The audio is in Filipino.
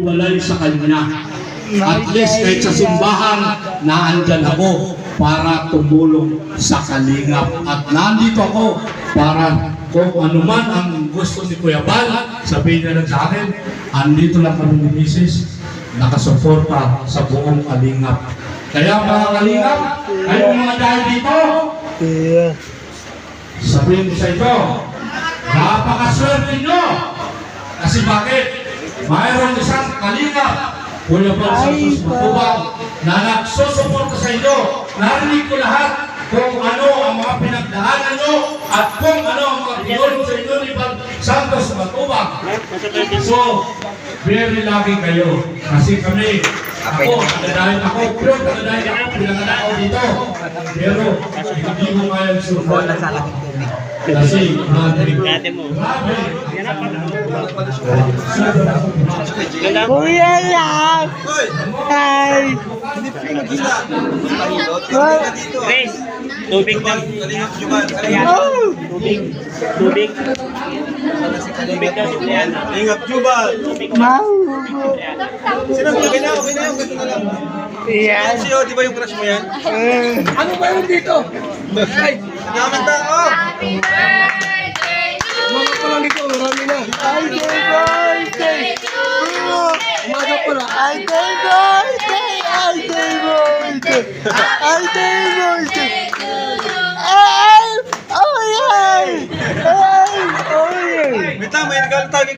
walay sa kanya. At least kahit sa simbahan, naandyan ako para tumulong sa kalingap. At nandito ako para kung anuman ang gusto ni Kuya Bal, sabihin niya lang sa akin, andito lang kami ni Mrs. nakasuporta sa buong kalingap. Kaya mga kalingap, kayong mga dahil dito, sabihin ko sa ito, napakaswerte nyo! Kasi bakit? Mayroong isang kalingap, Kuya Bal Santos Matubang, na nagsusuporta sa inyo. Narinig ko lahat kung ano ang mga pinagdaanan nyo at kung ano ang mga pinulong sa inyo ni Bal Santos Matubang. So, very lucky kayo. Kasi kami, ako, nagdadahil ako, pero nagdadahil ako, pinagdadahil ako dito. Pero, hindi mo kaya suporta. Kasi, grabe mo. Kuya lang! Ay! Chris, tubig lang. Tubig. Tubig. Tubig daw si Brian. Ingap Jubal. Mau! Sino mo? Okay na, okay na. Ganito na lang. Yan! Si O, di ba yung crush mo yan? Ano ba yun dito? Ay! Naman tao! Mga pa lang dito, marami na. Ay, birthday! Umaga pala. Ay, birthday! Ay, birthday! Ay, birthday! Ay! Oh, yeah! Ay! Oh, yeah! Wait lang, may regalo tayo.